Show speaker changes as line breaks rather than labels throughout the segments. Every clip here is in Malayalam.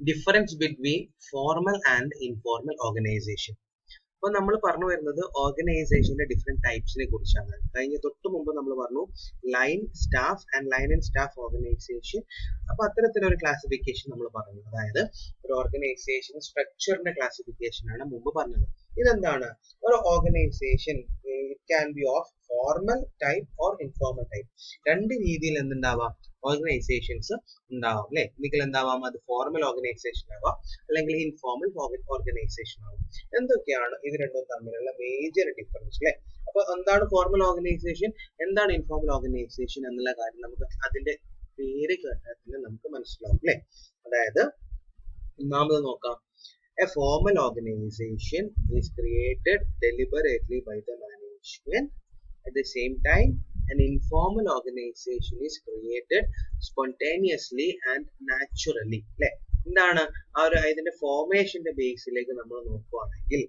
difference between formal and informal organization. അപ്പോൾ നമ്മൾ പറഞ്ഞു വരുന്നത് ഓർഗനൈസേഷന്റെ ഡിഫറെന്റ് ടൈപ്സിനെ കുറിച്ചാണ്. കഴിഞ്ഞ തൊട്ട് മുമ്പ് നമ്മൾ പറഞ്ഞു line staff and line and staff organisation. അപ്പൊ അത്തരത്തിലൊരു ക്ലാസിഫിക്കേഷൻ നമ്മൾ പറഞ്ഞു. അതായത് ഒരു ഓർഗനൈസേഷൻ സ്ട്രക്ചറിന്റെ ക്ലാസിഫിക്കേഷൻ ആണ് മുമ്പ് പറഞ്ഞത്. ഇതെന്താണ്? ഒരു organisation it can be of formal type or informal type. രണ്ട് രീതിയിൽ എന്തുണ്ടാവാം? ഓർഗനൈസേഷൻസ് ഉണ്ടാവാം അല്ലെ. ഒരിക്കൽ എന്താവാം? അത് ഫോർമൽ ഓർഗനൈസേഷൻ ആവാം, അല്ലെങ്കിൽ ഇൻഫോർമൽ ഓർഗനൈസേഷൻ ആവാം. എന്തൊക്കെയാണ് ഇത് രണ്ടും തമ്മിലുള്ള മേജർ ഡിഫറൻസ് അല്ലെ? അപ്പൊ എന്താണ് ഫോർമൽ ഓർഗനൈസേഷൻ, എന്താണ് ഇൻഫോർമൽ ഓർഗനൈസേഷൻ എന്നുള്ള കാര്യം നമുക്ക് അതിന്റെ പേര് കേട്ടാൽ നമുക്ക് മനസ്സിലാവും അല്ലെ. അതായത് ഒന്നാമത് നോക്കാം. A formal organization is created deliberately by the management. At the same time, an informal organization is created spontaneously and naturally. അല്ലെ? എന്താണ് ആ ഒരു ഇതിന്റെ ഫോർമേഷന്റെ ബേസിലേക്ക് നമ്മൾ നോക്കുകയാണെങ്കിൽ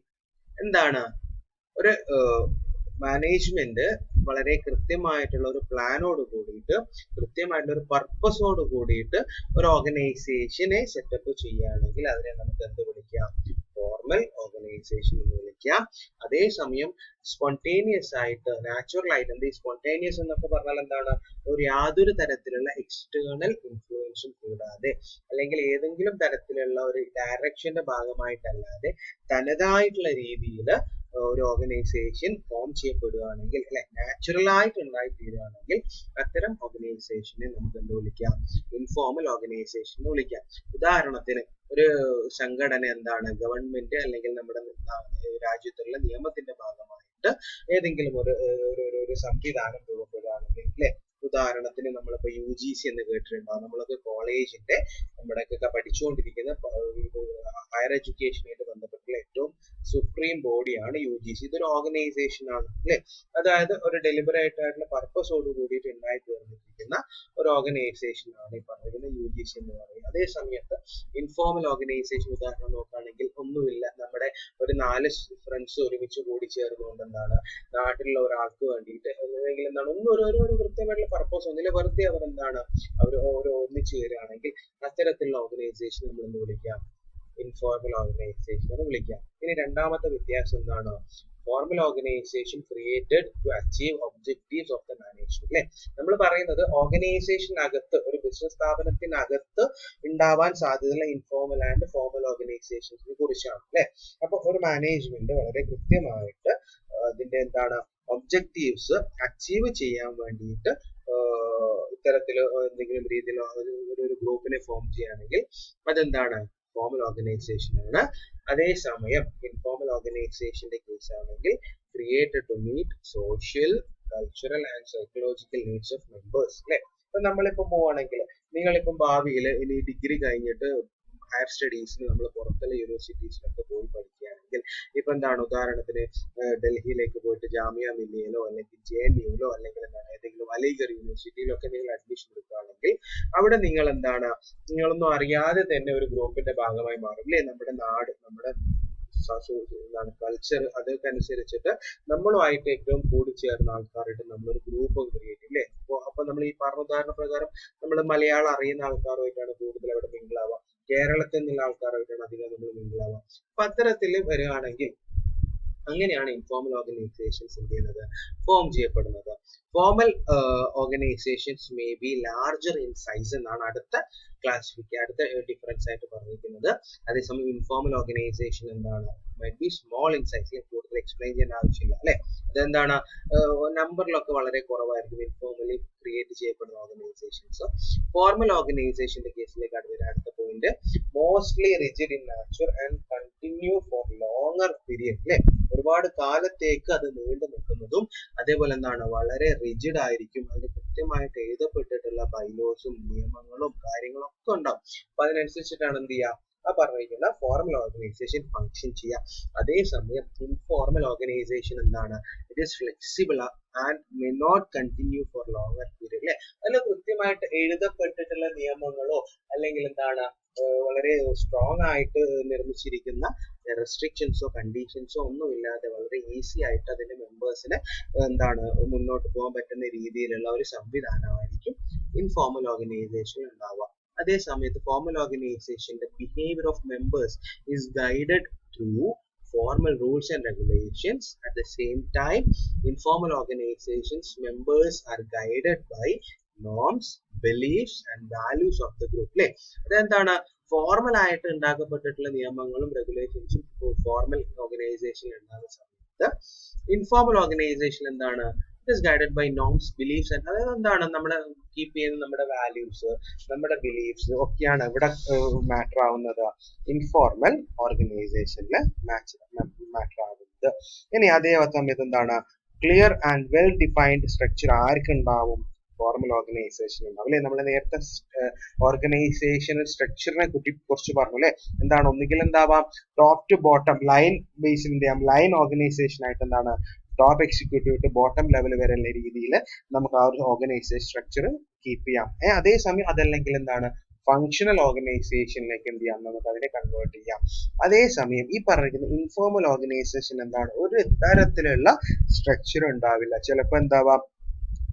എന്താണ് ഒരു മാനേജ്മെന്റ് വളരെ കൃത്യമായിട്ടുള്ള ഒരു പ്ലാനോട് കൂടിയിട്ട്, കൃത്യമായിട്ടുള്ള ഒരു പർപ്പസോട് കൂടിയിട്ട് ഒരു ഓർഗനൈസേഷനെ സെറ്റപ്പ് ചെയ്യുകയാണെങ്കിൽ അതിനെ നമുക്ക് എന്ത് വിളിക്കാം? ഫോർമൽ ഓർഗനൈസേഷൻ എന്ന് വിളിക്കാം. അതേസമയം സ്പോണ്ടേനിയസ് ആയിട്ട്, നാച്ചുറൽ ആയിട്ട്, എന്ത് സ്പോണ്ടേനിയസ് എന്നൊക്കെ പറഞ്ഞാൽ എന്താണ്? ഒരു യാതൊരു തരത്തിലുള്ള എക്സ്റ്റേണൽ ഇൻഫ്ലുവൻസും കൂടാതെ, അല്ലെങ്കിൽ ഏതെങ്കിലും തരത്തിലുള്ള ഒരു ഡയറക്ഷന്റെ ഭാഗമായിട്ടല്ലാതെ തനതായിട്ടുള്ള രീതിയിൽ ഒരു ഓർഗനൈസേഷൻ ഫോം ചെയ്യപ്പെടുകയാണെങ്കിൽ അല്ലെ, നാച്ചുറൽ ആയിട്ട് ഉണ്ടായി തീരുകയാണെങ്കിൽ അത്തരം ഓർഗനൈസേഷനെ നമുക്ക് എന്ത് വിളിക്കാം? ഇൻഫോർമൽ ഓർഗനൈസേഷൻ എന്ന് വിളിക്കാം. ഉദാഹരണത്തിന് ഒരു സംഘടന എന്താണ്? ഗവൺമെന്റ് അല്ലെങ്കിൽ നമ്മുടെ രാജ്യത്തുള്ള നിയമത്തിന്റെ ഭാഗമായിട്ട് ഏതെങ്കിലും ഒരു സംവിധാനം രൂപപ്പെടുകയാണെങ്കിൽ അല്ലെ, ഉദാഹരണത്തിന് നമ്മളിപ്പോ UGC എന്ന് കേട്ടിട്ടുണ്ടാവും. നമ്മളൊക്കെ കോളേജിന്റെ നമ്മുടെയൊക്കെ പഠിച്ചുകൊണ്ടിരിക്കുന്ന ഹയർ എഡ്യൂക്കേഷനായിട്ട് ബന്ധപ്പെട്ടുള്ള ഏറ്റവും സുപ്രീം ബോഡിയാണ് UGC. ഇതൊരു ഓർഗനൈസേഷൻ ആണ് അല്ലെ. അതായത് ഒരു ഡെലിബറേറ്റ് ആയിട്ടുള്ള പർപ്പസോട് കൂടിയിട്ട് ഉണ്ടായി തീർന്നിരിക്കുന്ന ഒരു ഓർഗനൈസേഷൻ ആണ് ഈ പറഞ്ഞിരിക്കുന്ന UGC എന്ന് പറയുന്നത്. അതേ സമയത്ത് ഇൻഫോർമൽ ഓർഗനൈസേഷൻ ഉദാഹരണം നോക്കുകയാണെങ്കിൽ ഒന്നുമില്ല, നമ്മുടെ ഒരു 4 ഫ്രണ്ട്സ് ഒരുമിച്ച് കൂടി ചേർന്നുകൊണ്ട് എന്താണ് നാട്ടിലുള്ള ഒരാൾക്ക് വേണ്ടിയിട്ട് അല്ലെങ്കിൽ എന്താണ് ഒന്നും ഒരു കൃത്യമായിട്ടുള്ള പർപ്പസ് ഒന്നുമില്ല, വെറുതെ അവർ എന്താണ് അവർ ഒന്നിച്ചു ചേരുകയാണെങ്കിൽ അത്തരത്തിലുള്ള ഓർഗനൈസേഷൻ നമ്മൾ എന്ത് വിളിക്കാം? ഇൻഫോർമൽ ഓർഗനൈസേഷൻ എന്ന് വിളിക്കാം. ഇനി രണ്ടാമത്തെ വ്യത്യാസം എന്താണ്? Formal organisation created to achieve objectives of the management അല്ലെ. നമ്മൾ പറയുന്നത് ഓർഗനൈസേഷനകത്ത്, ഒരു ബിസിനസ് സ്ഥാപനത്തിനകത്ത് ഉണ്ടാവാൻ സാധ്യതയുള്ള ഇൻഫോർമൽ ആൻഡ് ഫോർമൽ ഓർഗനൈസേഷൻസിനെ കുറിച്ചാണ് അല്ലെ. അപ്പൊ ഒരു മാനേജ്മെന്റ് വളരെ കൃത്യമായിട്ട് അതിന്റെ എന്താണ് ഒബ്ജക്റ്റീവ്സ് അച്ചീവ് ചെയ്യാൻ വേണ്ടിയിട്ട് ഇത്തരത്തിൽ എന്തെങ്കിലും രീതിയിൽ ഒരു ഗ്രൂപ്പിനെ ഫോം ചെയ്യുകയാണെങ്കിൽ അതെന്താണ്? ഫോർമൽ ഓർഗനൈസേഷൻ ആണ്. അതേസമയം ഇൻഫോർമൽ ഓർഗനൈസേഷന്റെ കേസ് ആണെങ്കിൽ created to meet social, cultural and psychological needs of members അല്ലെ. ഇപ്പൊ നമ്മളിപ്പോ പോവാണെങ്കിൽ, നിങ്ങളിപ്പം ഭാവിയിൽ ഇനി ഡിഗ്രി കഴിഞ്ഞിട്ട് ഹയർ സ്റ്റഡീസിന് നമ്മൾ പുറത്തുള്ള യൂണിവേഴ്സിറ്റീസിലൊക്കെ പോയി പഠിക്കുകയാണെങ്കിൽ ഇപ്പൊ എന്താണ് ഉദാഹരണത്തിന് ഡൽഹിയിലേക്ക് പോയിട്ട് ജാമിയ മില്ലിയയിലോ അല്ലെങ്കിൽ JNUലോ അല്ലെങ്കിൽ എന്താണ് ഏതെങ്കിലും അലിഗഡ് യൂണിവേഴ്സിറ്റിയിലോ ഒക്കെ നിങ്ങൾ അഡ്മിഷൻ എടുക്കുകയാണെങ്കിൽ അവിടെ നിങ്ങൾ എന്താണ് നിങ്ങളൊന്നും അറിയാതെ തന്നെ ഒരു ഗ്രൂപ്പിന്റെ ഭാഗമായി മാറും അല്ലേ. നമ്മുടെ നാട്, നമ്മുടെ കൾച്ചർ, അതൊക്കെ അനുസരിച്ചിട്ട് നമ്മളുമായിട്ട് ഏറ്റവും കൂടിച്ചേർന്ന ആൾക്കാരായിട്ട് നമ്മളൊരു ഗ്രൂപ്പ് ക്രിയേറ്റ് ചെയ്യും അല്ലേ. അപ്പൊ നമ്മൾ ഈ പറഞ്ഞ ഉദാഹരണ പ്രകാരം നമ്മൾ മലയാളം അറിയുന്ന ആൾക്കാരുമായിട്ടാണ് കൂടുതൽ അവിടെ മിങ്കിളാവുക, കേരളത്തിൽ നിന്നുള്ള ആൾക്കാരുമായിട്ടാണ് അധികം നമ്മൾ മിങ്കിളാവുക. അപ്പൊ അത്തരത്തിൽ വരികയാണെങ്കിൽ അങ്ങനെയാണ് ഇൻഫോർമൽ ഓർഗനൈസേഷൻസ് എന്ത് ചെയ്യുന്നത്? ഫോം ചെയ്യപ്പെടുന്നത്. Formal organisations may be larger in size എന്നാണ് അടുത്ത അടുത്ത ഡിഫറൻസ് ആയിട്ട് പറഞ്ഞിരിക്കുന്നത്. അതേസമയം ഇൻഫോർമൽ ഓർഗനൈസേഷൻ എന്താണ്? Might be small in size. കൂടുതൽ എക്സ്പ്ലെയിൻ ചെയ്യേണ്ട ആവശ്യമില്ല അല്ലെ. അതെന്താണ് നമ്പറിലൊക്കെ വളരെ കുറവായിരിക്കും ഇൻഫോർമലി ക്രിയേറ്റ് ചെയ്യപ്പെടുന്ന ഓർഗനൈസേഷൻസ്. ഫോർമൽ ഓർഗനൈസേഷന്റെ കേസിലേക്കാണ് വരുന്നത് അടുത്ത point. Mostly rigid in nature and continue for longer period അല്ലെ. ഒരുപാട് കാലത്തേക്ക് അത് നീണ്ടു നിൽക്കുന്നതും അതേപോലെ എന്താണ് വളരെ റിജിഡ് ആയിരിക്കും. അതിന് കൃത്യമായിട്ട് എഴുതപ്പെട്ടിട്ടുള്ള ബൈലോസും നിയമങ്ങളും കാര്യങ്ങളും ഒക്കെ ഉണ്ടാവും. അപ്പൊ അതിനനുസരിച്ചിട്ടാണ് എന്ത് ചെയ്യുക ആ പറഞ്ഞിരിക്കുന്ന ഫോർമൽ ഓർഗനൈസേഷൻ ഫംഗ്ഷൻ ചെയ്യുക. അതേസമയം ഇൻഫോർമൽ ഓർഗനൈസേഷൻ എന്താണ്? It is flexible and may not continue for longer period അല്ലെ. അതിൽ കൃത്യമായിട്ട് എഴുതപ്പെട്ടിട്ടുള്ള നിയമങ്ങളോ അല്ലെങ്കിൽ എന്താണ് വളരെ സ്ട്രോങ് ആയിട്ട് നിർമ്മിച്ചിരിക്കുന്ന റെസ്ട്രിക്ഷൻസോ കണ്ടീഷൻസോ ഒന്നുമില്ലാതെ വളരെ ഈസി ആയിട്ട് അതിന്റെ മെമ്പേഴ്സിന് എന്താണ് മുന്നോട്ട് പോകാൻ പറ്റുന്ന രീതിയിലുള്ള ഒരു സംവിധാനമായിരിക്കും ഇൻഫോർമൽ ഓർഗനൈസേഷൻ ഉണ്ടാവുക. അതേ സമയത്ത് ഫോർമൽ ഓർഗനൈസേഷന്റെ behaviour of members is guided through formal rules and regulations. At the same time, informal organizations members are guided by norms, beliefs and values of the group. അതെന്താണ് ഫോർമൽ ആയിട്ട് ഉണ്ടാക്കപ്പെട്ടിട്ടുള്ള നിയമങ്ങളും റെഗുലേഷൻസും ഫോർമൽ ഓർഗനൈസേഷൻ ഉണ്ടാകുന്ന സമയത്ത് ഇൻഫോർമൽ ഓർഗനൈസേഷൻ എന്താണ് is guided by norms, beliefs and അതായത് എന്താണ് നമ്മൾ കീപ്പ് ചെയ്യുന്ന നമ്മുടെ വാല്യൂസ് നമ്മുടെ ബിലീഫ്സ് ഒക്കെയാണ് ഇവിടെ മാറ്റർ ആവുന്നത് ഇൻഫോർമൽ ഓർഗനൈസേഷനിൽ മാറ്റർ ആവുന്നത്. ഇനി അതേ സമയത്ത് എന്താണ് clear and well defined structure ആർക്കുണ്ടാവും ഫോർമൽ ഓർഗനൈസേഷൻ ഉണ്ടാവും അല്ലെ. നമ്മൾ നേരത്തെ ഓർഗനൈസേഷൻ സ്ട്രക്ചറിനെ കുറിച്ച് പറഞ്ഞു അല്ലെ. എന്താണ് ഒന്നുകിൽ എന്താവാം ടോപ്പ് ടു ബോട്ടം ലൈൻ ബേസിന്റെ ലൈൻ ഓർഗനൈസേഷൻ ആയിട്ട് എന്താണ് top executive to bottom level വരെയുള്ള രീതിയിൽ നമുക്ക് ആ ഒരു ഓർഗനൈസേഷൻ സ്ട്രക്ചർ കീപ്പ് ചെയ്യാം. അതേസമയം അതല്ലെങ്കിൽ എന്താണ് ഫങ്ഷണൽ ഓർഗനൈസേഷനിലേക്ക് എന്ത് ചെയ്യാം നമുക്ക് അതിനെ കൺവേർട്ട് ചെയ്യാം. അതേസമയം ഈ പറഞ്ഞിരിക്കുന്ന ഇൻഫോർമൽ ഓർഗനൈസേഷൻ എന്താണ് ഒരു തരത്തിലുള്ള സ്ട്രക്ചർ ഉണ്ടാവില്ല. ചിലപ്പോൾ എന്താവാം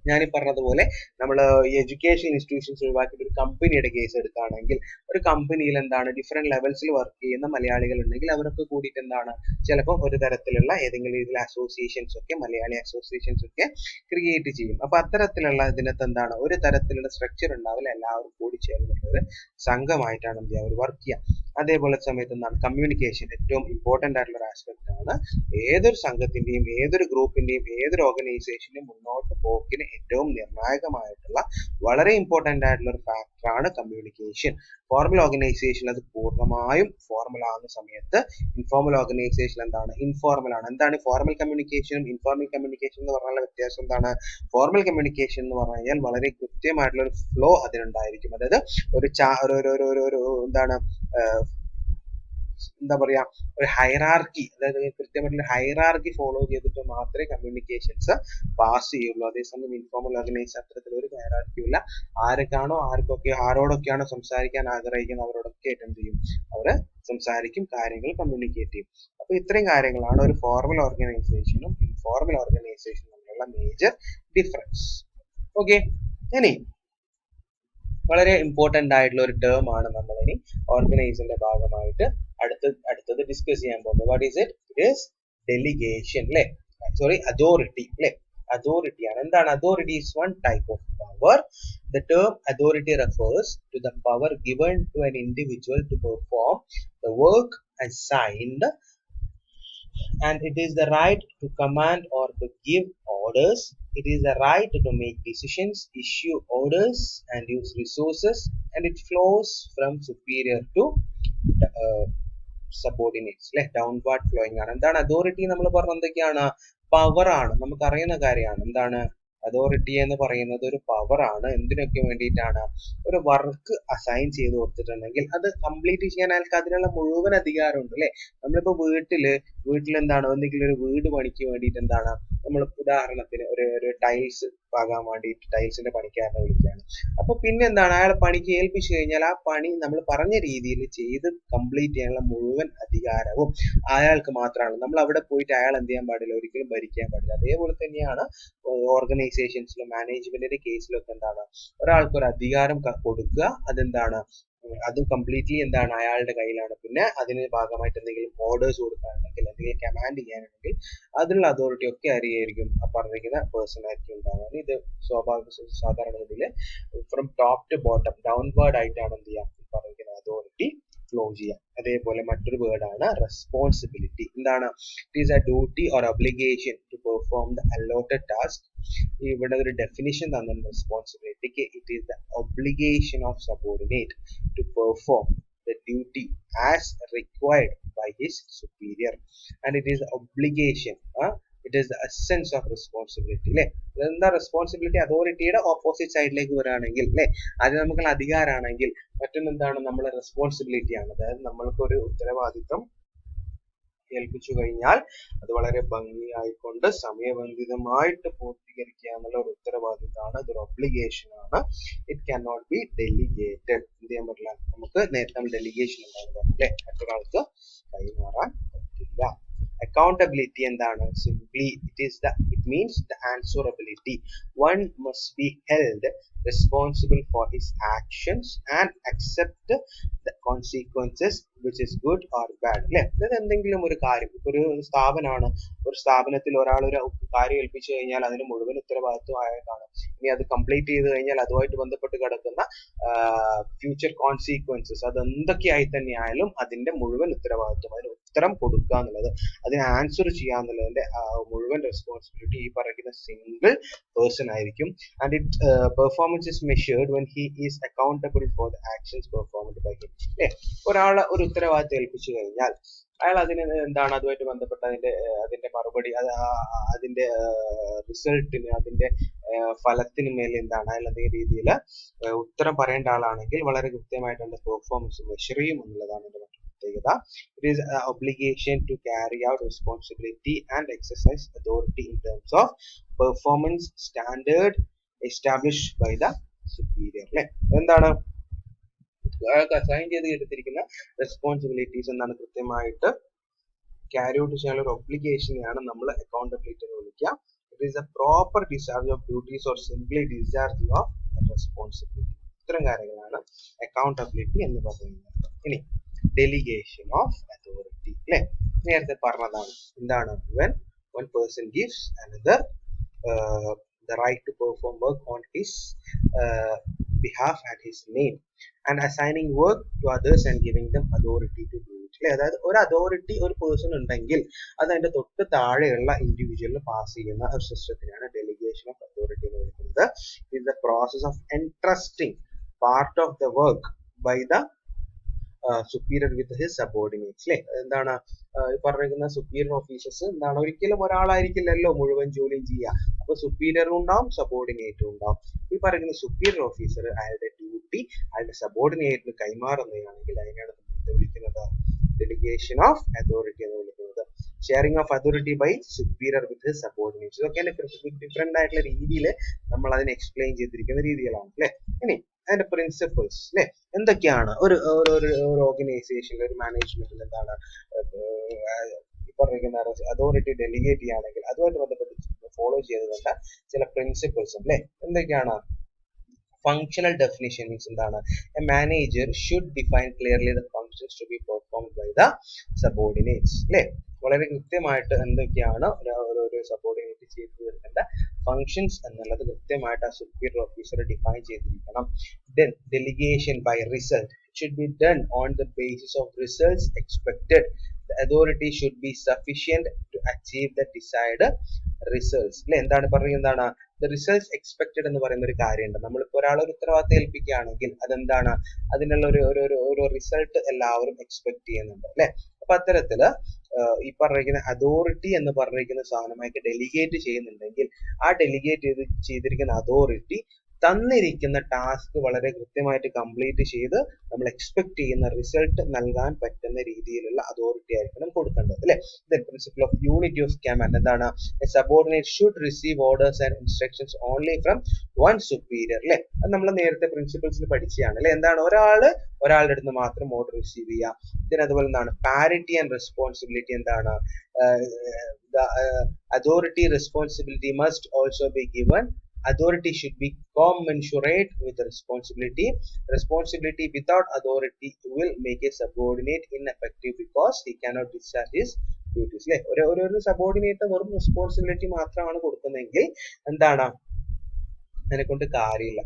ഞാൻ ഈ പറഞ്ഞതുപോലെ നമ്മൾ എഡ്യൂക്കേഷൻ ഇൻസ്റ്റിറ്റ്യൂഷൻസ് ഒഴിവാക്കിയിട്ട് ഒരു കമ്പനിയുടെ കേസ് എടുക്കുകയാണെങ്കിൽ ഒരു കമ്പനിയിൽ എന്താണ് ഡിഫറെന്റ് ലെവൽസിൽ വർക്ക് ചെയ്യുന്ന മലയാളികൾ ഉണ്ടെങ്കിൽ അവരൊക്കെ കൂടിയിട്ട് എന്താണ് ചിലപ്പോൾ ഒരു തരത്തിലുള്ള ഏതെങ്കിലും രീതിയിൽ അസോസിയേഷൻസ് ഒക്കെ മലയാളി അസോസിയേഷൻസ് ഒക്കെ ക്രിയേറ്റ് ചെയ്യും. അപ്പൊ അത്തരത്തിലുള്ള ഇതിനകത്ത് എന്താണ് ഒരു തരത്തിലുള്ള സ്ട്രക്ചർ ഉണ്ടാവില്ല. എല്ലാവരും കൂടി ചേർന്നിട്ട് ഒരു സംഘമായിട്ടാണ് എന്ത് ചെയ്യുക അവർ വർക്ക് ചെയ്യുക. അതേപോലെ സമയത്ത് എന്താണ് കമ്മ്യൂണിക്കേഷൻ ഏറ്റവും ഇമ്പോർട്ടന്റ് ആയിട്ടുള്ള ഒരു ആസ്പെക്ട് ആണ്. ഏതൊരു സംഘത്തിന്റെയും ഏതൊരു ഗ്രൂപ്പിന്റെയും ഏതൊരു ഓർഗനൈസേഷന്റെയും മുന്നോട്ട് പോക്കിന് ഏറ്റവും നിർണായകമായിട്ടുള്ള വളരെ ഇമ്പോർട്ടന്റ് ആയിട്ടുള്ള ഒരു ഫാക്ടറാണ് കമ്മ്യൂണിക്കേഷൻ. ഫോർമൽ ഓർഗനൈസേഷൻ അത് പൂർണ്ണമായും ഫോർമൽ ആകുന്ന സമയത്ത് ഇൻഫോർമൽ ഓർഗനൈസേഷൻ എന്താണ് ഇൻഫോർമൽ ആണ്. എന്താണ് ഫോർമൽ കമ്മ്യൂണിക്കേഷനും ഇൻഫോർമൽ കമ്മ്യൂണിക്കേഷൻ എന്ന് പറഞ്ഞാൽ വ്യത്യാസം എന്താണ്? ഫോർമൽ കമ്മ്യൂണിക്കേഷൻ എന്ന് പറഞ്ഞു കഴിഞ്ഞാൽ വളരെ കൃത്യമായിട്ടുള്ള ഒരു ഫ്ലോ അതിനുണ്ടായിരിക്കും. അതായത് ഒരു എന്താണ് എന്താ പറയാ ഒരു ഹൈറാർക്കി, അതായത് കൃത്യമായിട്ടുള്ള ഹൈറാർക്കി ഫോളോ ചെയ്തിട്ട് മാത്രമേ കമ്മ്യൂണിക്കേഷൻസ് പാസ് ചെയ്യുള്ളൂ. അതേസമയം ഇൻഫോർമൽ ഓർഗനൈസേഷൻ അത്തരത്തിലൊരു ഹൈറാർക്കിയും ഇല്ല. ആരോടൊക്കെയാണോ സംസാരിക്കാൻ ആഗ്രഹിക്കുന്നത് അവരോടൊക്കെ എന്ത് ചെയ്യും അവര് സംസാരിക്കും, കാര്യങ്ങൾ കമ്മ്യൂണിക്കേറ്റ് ചെയ്യും. അപ്പൊ ഇത്രയും കാര്യങ്ങളാണ് ഒരു ഫോർമൽ ഓർഗനൈസേഷനും ഇൻഫോർമൽ ഓർഗനൈസേഷനും തമ്മിലുള്ള മേജർ ഡിഫറൻസ്. ഓക്കെ, ഇനി വളരെ ഇമ്പോർട്ടന്റ് ആയിട്ടുള്ള ഒരു ടേം ആണ് നമ്മൾ ഇനി ഓർഗനൈസിന്റെ ഭാഗമായിട്ട് അടുത്തത് ഡിസ്കസ് ചെയ്യാൻ പോകുന്നത്. What is it? It is delegation അല്ലെ, സോറി അതോറിറ്റി അല്ലെ. അതോറിറ്റി ആണ്. എന്താണ് authority? Is one type of power. The term authority refers to the power given to an individual to perform the work assigned, and it is the right to command or to give orders. It is the right to make decisions, issue orders and use resources, and it flows from superior to subordinates അല്ലെ, downward flowing ആണ്. എന്താണ് അതോറിറ്റി? നമ്മൾ പറഞ്ഞ എന്തൊക്കെയാണ്? പവർ ആണ്, നമുക്കറിയുന്ന കാര്യമാണ്. എന്താണ് അതോറിറ്റി എന്ന് പറയുന്നത്? ഒരു പവർ ആണ്. എന്തിനൊക്കെ വേണ്ടിയിട്ടാണ്? ഒരു വർക്ക് അസൈൻ ചെയ്ത് കൊടുത്തിട്ടുണ്ടെങ്കിൽ അത് കംപ്ലീറ്റ് ചെയ്യാൻ അയാൾക്ക് അതിനുള്ള മുഴുവൻ അധികാരമുണ്ട് അല്ലെ. നമ്മളിപ്പോ വീട്ടിൽ എന്താണ് എന്തെങ്കിലും ഒരു വീട് പണിക്ക് വേണ്ടിയിട്ട് എന്താണ് നമ്മൾ ഉദാഹരണത്തിന് ഒരു ടൈൽസ് പാകാൻ വേണ്ടിയിട്ട് ടൈൽസിന്റെ പണിക്കാരനെ വിളിക്കുകയാണ്. അപ്പൊ പിന്നെ എന്താണ് അയാളെ പണിക്ക് ഏൽപ്പിച്ചു കഴിഞ്ഞാൽ ആ പണി നമ്മൾ പറഞ്ഞ രീതിയിൽ ചെയ്ത് കംപ്ലീറ്റ് ചെയ്യാനുള്ള മുഴുവൻ അധികാരവും അയാൾക്ക് മാത്രമാണ്. നമ്മൾ അവിടെ പോയിട്ട് അയാൾ എന്ത് ചെയ്യാൻ പാടില്ല, ഒരിക്കലും ഭരിക്കാൻ പാടില്ല. അതേപോലെ തന്നെയാണ് ഓർഗനൈസേഷൻസിലും മാനേജ്മെന്റിന്റെ കേസിലൊക്കെ എന്താണ് ഒരാൾക്ക് ഒരു അധികാരം കൊടുക്കുക, അതെന്താണ് അത് കംപ്ലീറ്റ്ലി എന്താണ് അയാളുടെ കയ്യിലാണ്. പിന്നെ അതിന് ഭാഗമായിട്ട് എന്തെങ്കിലും ഓർഡേഴ്സ് കൊടുക്കാനുണ്ടെങ്കിൽ എന്തെങ്കിലും കമാൻഡ് ചെയ്യാനുണ്ടെങ്കിൽ അതിനുള്ള അതോറിറ്റി ഒക്കെ അറിയായിരിക്കും ആ പറഞ്ഞിരിക്കുന്ന പേഴ്സൺ ആയിരിക്കും ഉണ്ടാവുക. ഇത് സാധാരണഗതിയിൽ from top to bottom downward ആയിട്ടാണ് എന്ത് ചെയ്യാം പറഞ്ഞിരിക്കുന്ന അതോറിറ്റി ഫ്ലോ ചെയ്യാം. അതേപോലെ മറ്റൊരു വേർഡാണ് റെസ്പോൺസിബിലിറ്റി. എന്താണ്? It is a duty or obligation to perform the allotted task. ഇവിടെ ഒരു ഡെഫിനിഷൻ തന്നിട്ടുണ്ട് റെസ്പോൺസിബിലിറ്റിക്ക്. It is the obligation of subordinate to perform the duty as required by his superior, and it is obligation, it is the essence of responsibility അല്ലെ. എന്താ റെസ്പോൺസിബിലിറ്റി? അതോറിറ്റിയുടെ ഓപ്പോസിറ്റ് സൈഡിലേക്ക് വരികയാണെങ്കിൽ അല്ലെ, അത് നമുക്കുള്ള അധികാരമാണെങ്കിൽ മറ്റൊന്നെന്താണ് നമ്മളെ റെസ്പോൺസിബിലിറ്റി ആണ്. അതായത് നമ്മൾക്കൊരു ഉത്തരവാദിത്വം ഏൽപ്പിച്ചു കഴിഞ്ഞാൽ അത് വളരെ ഭംഗിയായിക്കൊണ്ട് സമയബന്ധിതമായിട്ട് പൂർത്തീകരിക്കുക എന്നുള്ള ഒരു ഉത്തരവാദിത്തമാണ്. ഇതൊരു ഒബ്ലിഗേഷൻ ആണ്. It can not be delegated. എന്ത് ചെയ്യാൻ പറ്റില്ല, നമുക്ക് നേരത്തെ ഡെലിഗേഷൻ ഉണ്ടാകുക അല്ലെ, മറ്റൊരാൾക്ക് കൈമാറാൻ പറ്റില്ല. accountability എന്താണ്? Simply it means the answerability. One must be held responsible for his actions and accept the consequences, which is good or bad. അല്ലെ, അതായത് എന്തെങ്കിലും ഒരു കാര്യം, ഒരു സ്ഥാപനമാണ്, ഒരു സ്ഥാപനത്തിൽ ഒരാൾ ഒരു കാര്യം ഏൽപ്പിച്ചു കഴിഞ്ഞാൽ അതിന് മുഴുവൻ ഉത്തരവാദിത്വം അയാൾക്കാണ്. ഇനി അത് കംപ്ലീറ്റ് ചെയ്ത് കഴിഞ്ഞാൽ അതുമായിട്ട് ബന്ധപ്പെട്ട് കിടക്കുന്ന ഫ്യൂച്ചർ കോൺസിക്വൻസസ് അത് എന്തൊക്കെയായി തന്നെ ആയാലും അതിന്റെ മുഴുവൻ ഉത്തരവാദിത്വം, അതിന് ഉത്തരം കൊടുക്കുക എന്നുള്ളത്, അതിന് ആൻസർ ചെയ്യുക എന്നുള്ളതിന്റെ മുഴുവൻ റെസ്പോൺസിബിലിറ്റി ഈ പറയുന്ന സിംഗിൾ പേഴ്സൺ ആയിരിക്കും. And it performance is measured when he is accountable for the actions performed by him. അല്ലെ, ഒരാളെ ഒരു ഉത്തരവാദിത്വം ഏൽപ്പിച്ചു കഴിഞ്ഞാൽ അയാൾ അതിന് എന്താണ്, അതുമായിട്ട് ബന്ധപ്പെട്ട അതിന്റെ മറുപടി, അതിന്റെ റിസൾട്ടിന്, അതിന്റെ ഫലത്തിന് മേലെ എന്താണ് അയാൾ അതേ രീതിയിൽ ഉത്തരം പറയേണ്ട ആളാണെങ്കിൽ വളരെ കൃത്യമായിട്ട് അതിന്റെ പെർഫോമൻസ് മെഷർ ചെയ്യും എന്നുള്ളതാണ് എന്റെ മറ്റൊരു പ്രത്യേകത. It is obligation to carry out responsibility and exercise authority in terms of performance standard established by the superior. അല്ലെ, എന്താണ് അസൈൻ ചെയ്ത് എടുത്തിരിക്കുന്ന റെസ്പോൺസിബിലിറ്റീസ് എന്താണ് കൃത്യമായിട്ട് ക്യാരി ഔട്ട് ചെയ്യാനുള്ള ഒരു ഒബ്ലിഗേഷനെയാണ് നമ്മൾ അക്കൗണ്ടബിലിറ്റി എന്ന് വിളിക്കുക. It is A proper discharge of duties or simply discharge of responsibility. ഇത്തരം കാര്യങ്ങളാണ് അക്കൗണ്ടബിലിറ്റി എന്ന് പറയുന്നത്. ഇനി ഡെലിഗേഷൻ ഓഫ് അതോറിറ്റി. അല്ലെ, നേരത്തെ പറഞ്ഞതാണ് എന്താണ്, when one person gives another the right to perform work on his behalf at his name and assigning work to others and giving them authority to do it. അല്ലെ, അതായത് ഒരു അതോറിറ്റി ഒരു പേഴ്സൺ ഉണ്ടെങ്കിൽ അത് അതിന്റെ തൊട്ട് താഴെയുള്ള ഇൻഡിവിജ്വലിന് പാസ് ചെയ്യുന്ന ഒരു സിസ്റ്റത്തിനാണ് ഡെലിഗേഷൻ ഓഫ് അതോറിറ്റി എന്ന് വിളിക്കുന്നത്. It is the process of entrusting part of the work by the superior with his subordinates. അല്ലെ, എന്താണ് പറഞ്ഞിരിക്കുന്ന സുപ്പീരിയർ ഓഫീസേഴ്സ് എന്താണ് ഒരിക്കലും ഒരാളായിരിക്കില്ലല്ലോ മുഴുവൻ ജോലിയും ചെയ്യുക. അപ്പൊ സുപ്പീരിയറും ഉണ്ടാവും, സബോർഡിനേറ്റും ഉണ്ടാവും. ഈ പറയുന്ന സുപ്പീരിയർ ഓഫീസർ അയാളുടെ ഡ്യൂട്ടി അയാളുടെ സബോർഡിനേറ്റിന് കൈമാറുന്നതാണെങ്കിൽ അതിനാണ് വിളിക്കുന്നത് ഡെലിഗേഷൻ ഓഫ് അതോറിറ്റി എന്ന് വിളിക്കുന്നത്. Sharing of authority by superior with his subordinates. ഇതൊക്കെ ഡിഫറെന്റ് ആയിട്ടുള്ള രീതിയിൽ നമ്മൾ അതിനെ എക്സ്പ്ലെയിൻ ചെയ്തിരിക്കുന്ന രീതികളാണ്. അല്ലെ, ഇനി അതിന്റെ പ്രിൻസിപ്പിൾസ്. അല്ലെ, എന്തൊക്കെയാണ് ഒരു ഓർഗനൈസേഷനിൽ, ഒരു മാനേജ്മെന്റിൽ എന്താണ് പറഞ്ഞിരിക്കുന്ന അതോറിറ്റി ഡെലിഗേറ്റ് ചെയ്യുകയാണെങ്കിൽ അതുമായിട്ട് ബന്ധപ്പെട്ട് ഫോളോ ചെയ്തുകൊണ്ട് ചില പ്രിൻസിപ്പിൾസ്. അല്ലെ, എന്തൊക്കെയാണ്? ഫങ്ഷണൽ ഡെഫിനിഷൻ മീൻസ് എന്താണ്, a manager should define clearly the functions to be performed by the subordinates. അല്ലെ, വളരെ കൃത്യമായിട്ട് എന്തൊക്കെയാണ് ഒരു സബോർഡിനേറ്റ് ചെയ്തു തീർക്കേണ്ട ഫങ്ഷൻസ് എന്നുള്ളത് കൃത്യമായിട്ട് ആ സുപ്പീരിയർ ഓഫീസർ ഡിഫൈൻ ചെയ്തിരിക്കണം. Then delegation by result should be done on the basis of results expected. The authority should be sufficient to achieve the desired results. അല്ലെ, എന്താണ് പറയുന്നത്, എന്താണ് the results expected എന്ന് പറയുന്ന ഒരു കാര്യമുണ്ട്. നമ്മളിപ്പോൾ ഒരാളെ ഒരു ഉത്തരവാദിത്തം ഏൽപ്പിക്കുകയാണെങ്കിൽ അതെന്താണ്, അതിനുള്ള ഒരു റിസൾട്ട് എല്ലാവരും എക്സ്പെക്ട് ചെയ്യുന്നുണ്ട്. അല്ലെ, അപ്പൊ അത്തരത്തില് ഈ പറഞ്ഞിരിക്കുന്ന അതോറിറ്റി എന്ന് പറഞ്ഞിരിക്കുന്ന സാധനമായിട്ട് ഡെലിഗേറ്റ് ചെയ്യുന്നുണ്ടെങ്കിൽ ആ ഡെലിഗേറ്റ് ചെയ്തിരിക്കുന്ന അതോറിറ്റി തന്നിരിക്കുന്ന ടാസ്ക് വളരെ കൃത്യമായിട്ട് കംപ്ലീറ്റ് ചെയ്ത് നമ്മൾ എക്സ്പെക്ട് ചെയ്യുന്ന റിസൾട്ട് നൽകാൻ പറ്റുന്ന രീതിയിലുള്ള അതോറിറ്റി ആയിരിക്കണം കൊടുക്കേണ്ടത്. അല്ലെ, principle of unity of command എന്താണ്, subordinate should receive orders and instructions only from one superior. അല്ലെ, അത് നമ്മൾ നേരത്തെ പ്രിൻസിപ്പിൾസിൽ പഠിച്ചതാണ്. അല്ലെ, എന്താണ് ഒരാളുടെ അടുത്ത് മാത്രം ഓർഡർ റിസീവ് ചെയ്യുക. പിന്നെ അതുപോലെ എന്താണ് പാരിറ്റി ആൻഡ് റെസ്പോൺസിബിലിറ്റി. എന്താണ് authority responsibility must also be given. Authority should be commensurate with responsibility. Responsibility without authority will make a subordinate ineffective because he cannot discharge his duties. അല്ലെ, ഒരു സബോർഡിനേറ്റ് വെറും റെസ്പോൺസിബിലിറ്റി മാത്രമാണ് കൊടുക്കുന്നതെങ്കിൽ എന്താണ് അതിനെക്കൊണ്ട് കാര്യമില്ല.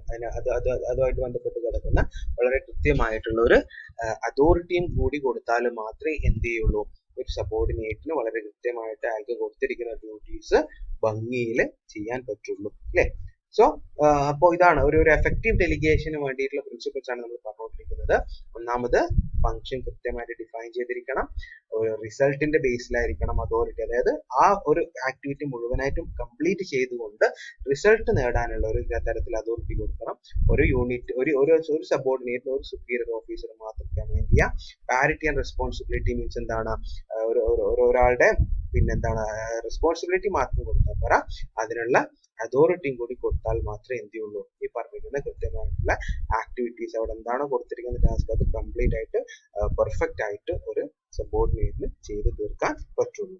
അതുമായിട്ട് ബന്ധപ്പെട്ട് കിടക്കുന്ന വളരെ കൃത്യമായിട്ടുള്ള ഒരു അതോറിറ്റിയും കൂടി കൊടുത്താൽ മാത്രമേ എന്ത് ചെയ്യുള്ളൂ, ഒരു സബോർഡിനേറ്റിന് വളരെ കൃത്യമായിട്ട് അയാൾക്ക് കൊടുത്തിരിക്കുന്ന ഡ്യൂട്ടീസ് ഭംഗിയിൽ ചെയ്യാൻ പറ്റുള്ളൂ. അല്ലെ, സോ അപ്പോൾ ഇതാണ് ഒരു എഫക്റ്റീവ് ഡെലിഗേഷന് വേണ്ടിയിട്ടുള്ള പ്രിൻസിപ്പിൾസ് ആണ് നമ്മൾ പറഞ്ഞുകൊണ്ടിരിക്കുന്നത്. ഒന്നാമത് ഫംഗ്ഷൻ കൃത്യമായിട്ട് ഡിഫൈൻ ചെയ്തിരിക്കണം, ഒരു റിസൾട്ടിന്റെ ബേസിലായിരിക്കണം അതോറിറ്റി, അതായത് ആ ഒരു ആക്ടിവിറ്റി മുഴുവനായിട്ടും കംപ്ലീറ്റ് ചെയ്തുകൊണ്ട് റിസൾട്ട് നേടാനുള്ള ഒരു തരത്തിൽ അതോറിറ്റി കൊടുക്കണം. ഒരു യൂണിറ്റ് ഒരു സബോർഡിനേറ്റ് ഒരു സുപ്പീരിയർ ഓഫീസർ മാത്രം കമാൻഡ് ചെയ്യാം. പാരിറ്റി ആൻഡ് റെസ്പോൺസിബിലിറ്റി മീൻസ് എന്താണ്, ഒരാളുടെ പിന്നെന്താണ് റെസ്പോൺസിബിലിറ്റി മാത്രം കൊടുത്താൽ പോരാ, അതിനുള്ള അതോറിറ്റിയും കൂടി കൊടുത്താൽ മാത്രമേ എന്ത് ചെയ്യുള്ളൂ, ഈ പറഞ്ഞിരിക്കുന്ന കൃത്യമായിട്ടുള്ള ആക്ടിവിറ്റീസ് അവിടെ എന്താണോ കൊടുത്തിരിക്കുന്ന ടാസ്ക് അത് കംപ്ലീറ്റ് ആയിട്ട് പെർഫെക്റ്റ് ആയിട്ട് ഒരു സബോർഡിനേറ്റിന് ചെയ്ത് തീർക്കാൻ പറ്റുള്ളൂ.